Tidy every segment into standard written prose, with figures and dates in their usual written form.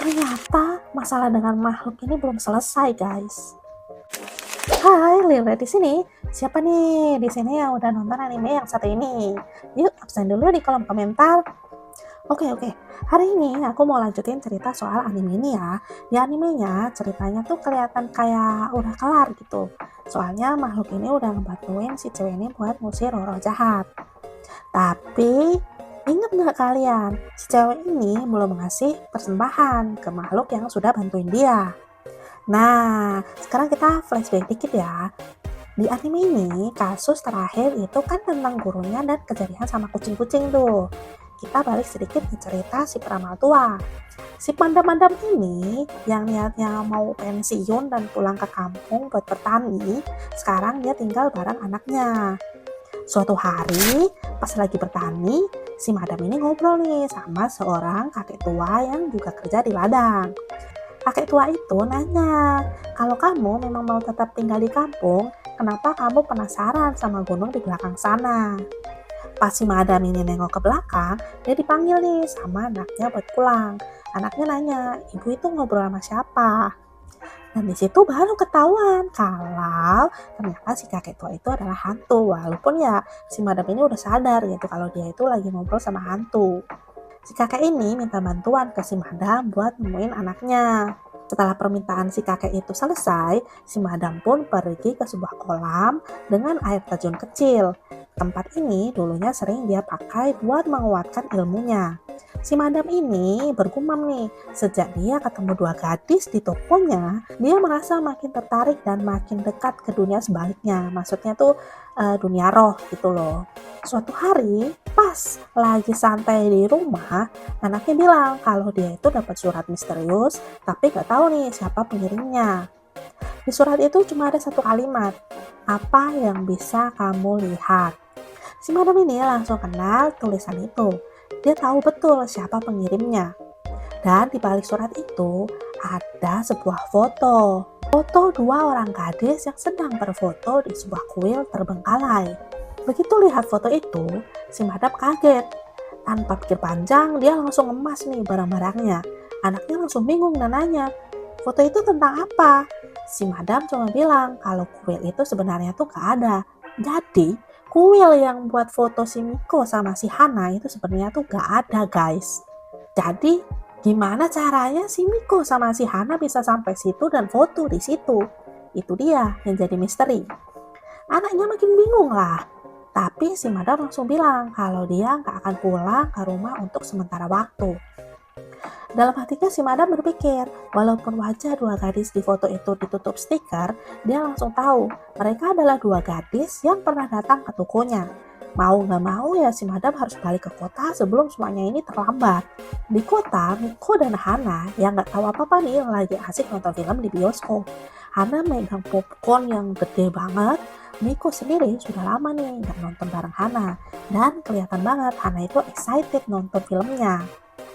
Ternyata masalah dengan makhluk ini belum selesai, guys. Hai, Lila di sini. Siapa nih di sini yang udah nonton anime yang satu ini? Yuk, absen dulu di kolom komentar. Oke. Hari ini aku mau lanjutin cerita soal anime ini ya. Di animenya ceritanya tuh kelihatan kayak udah kelar gitu. Soalnya makhluk ini udah ngebantuin si cewek ini buat ngusir roh jahat. Tapi ingat nggak kalian, si cewek ini belum ngasih persembahan ke makhluk yang sudah bantuin dia. Nah, sekarang kita flashback dikit ya. Di anime ini, kasus terakhir itu kan tentang gurunya dan kejadian sama kucing-kucing tuh. Kita balik sedikit ke cerita si peramal tua. Si pandam-pandam ini yang niatnya mau pensiun dan pulang ke kampung buat bertani, sekarang dia tinggal bareng anaknya. Suatu hari, pas lagi bertani, si madam ini ngobrol nih sama seorang kakek tua yang juga kerja di ladang. Kakek tua itu nanya, kalau kamu memang mau tetap tinggal di kampung, kenapa kamu penasaran sama gunung di belakang sana? Pas si madam ini nengok ke belakang, dia dipanggil nih sama anaknya buat pulang. Anaknya nanya, ibu itu ngobrol sama siapa? Dan di situ baru ketahuan kalau ternyata si kakek tua itu adalah hantu. Walaupun ya si madam ini udah sadar gitu kalau dia itu lagi ngobrol sama hantu. Si kakek ini minta bantuan ke si madam buat nemuin anaknya. Setelah permintaan si kakek itu selesai, si madam pun pergi ke sebuah kolam dengan air terjun kecil. Tempat ini dulunya sering dia pakai buat menguatkan ilmunya. Si madam ini bergumam nih, sejak dia ketemu dua gadis di tokonya, dia merasa makin tertarik dan makin dekat ke dunia sebaliknya. Maksudnya tuh dunia roh gitu loh. Suatu hari, pas lagi santai di rumah, anaknya bilang kalau dia itu dapat surat misterius, tapi gak tahu nih siapa pengirimnya. Di surat itu cuma ada satu kalimat, apa yang bisa kamu lihat? Si madam ini langsung kenal tulisan itu. Dia tahu betul siapa pengirimnya. Dan di balik surat itu ada sebuah foto. Foto dua orang gadis yang sedang berfoto di sebuah kuil terbengkalai. Begitu lihat foto itu, si madam kaget. Tanpa pikir panjang, dia langsung emas nih barang-barangnya. Anaknya langsung bingung dan nanya, foto itu tentang apa? Si madam cuma bilang kalau kuil itu sebenarnya tuh gak ada. Jadi, kuil yang buat foto si Miko sama si Hana itu sebenarnya tuh gak ada, guys. Jadi, gimana caranya si Miko sama si Hana bisa sampai situ dan foto di situ? Itu dia yang jadi misteri. Anaknya makin bingung lah. Tapi si madam langsung bilang kalau dia gak akan pulang ke rumah untuk sementara waktu. Dalam hatinya si madam berpikir, walaupun wajah dua gadis di foto itu ditutup stiker, dia langsung tahu mereka adalah dua gadis yang pernah datang ke tokonya. Mau gak mau ya si madam harus balik ke kota sebelum semuanya ini terlambat. Di kota, Miko dan Hana yang gak tahu apa-apa nih lagi asik nonton film di bioskop. Hana megang popcorn yang gede banget. Miko sendiri sudah lama nih gak nonton bareng Hana. Dan kelihatan banget Hana itu excited nonton filmnya.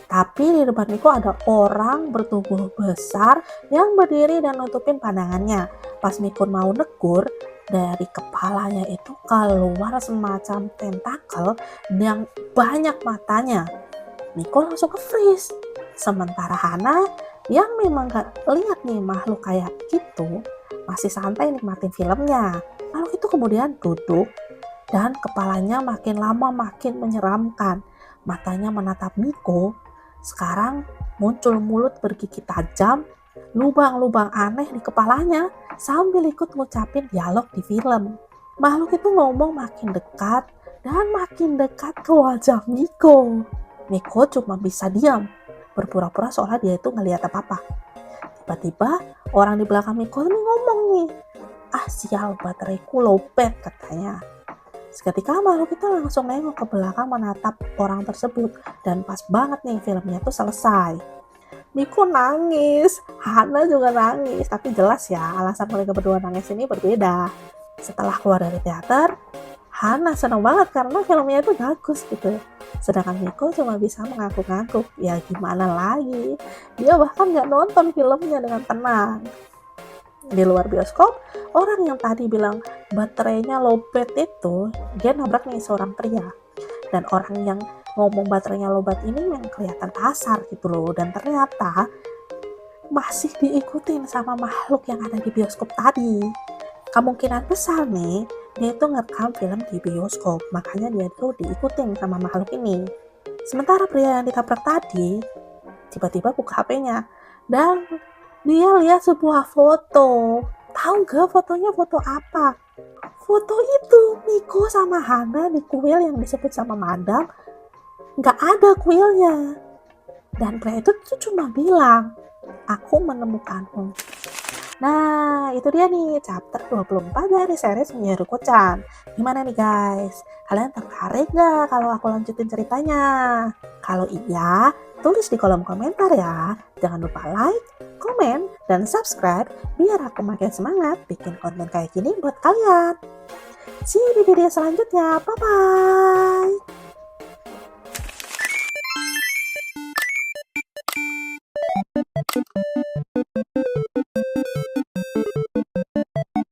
Tapi di depan Miko ada orang bertubuh besar yang berdiri dan nutupin pandangannya. Pas Miko mau negur, dari kepalanya itu keluar semacam tentakel yang banyak matanya. Miko langsung ke-freeze. Sementara Hana yang memang gak lihat nih makhluk kayak gitu, masih santai nikmatin filmnya. Makhluk itu kemudian duduk dan kepalanya makin lama makin menyeramkan. Matanya menatap Miko. Sekarang muncul mulut bergigi tajam, lubang-lubang aneh di kepalanya sambil ikut ngucapin dialog di film. Makhluk itu ngomong makin dekat dan makin dekat ke wajah Miko. Miko cuma bisa diam, berpura-pura seolah dia itu ngeliat apa-apa. Tiba-tiba orang di belakang Miko ini ngomong nih, ah sial bateraiku lowbat katanya. Seketika makhluk itu langsung nengok ke belakang menatap orang tersebut dan pas banget nih filmnya tuh selesai. Miko nangis, Hana juga nangis, tapi jelas ya alasan mereka berdua nangis ini berbeda. Setelah keluar dari teater, Hana senang banget karena filmnya itu bagus gitu. Sedangkan Miko cuma bisa mengangguk-angguk, ya gimana lagi, dia bahkan gak nonton filmnya dengan tenang. Di luar bioskop, orang yang tadi bilang baterainya lowbat itu, dia nabrak nih seorang pria. Dan orang yang ngomong baterainya lowbat ini yang kelihatan kasar gitu loh. Dan ternyata masih diikutin sama makhluk yang ada di bioskop tadi. Kemungkinan besar nih, dia itu ngerekam film di bioskop, makanya dia tuh diikutin sama makhluk ini. Sementara pria yang ditabrak tadi, tiba-tiba buka HP-nya, dan dia lihat sebuah foto. Tahu gak fotonya foto apa? Foto itu Niko sama Hana di kuil yang disebut sama Madam, nggak ada kuilnya. Dan pria itu tuh cuma bilang, aku menemukanmu. Nah, itu dia nih chapter 24 dari series Miruko-chan. Gimana nih guys? Kalian tertarik gak kalau aku lanjutin ceritanya? Kalau iya, tulis di kolom komentar ya. Jangan lupa like, komen, dan subscribe biar aku makin semangat bikin konten kayak gini buat kalian. See you di video selanjutnya. Bye-bye!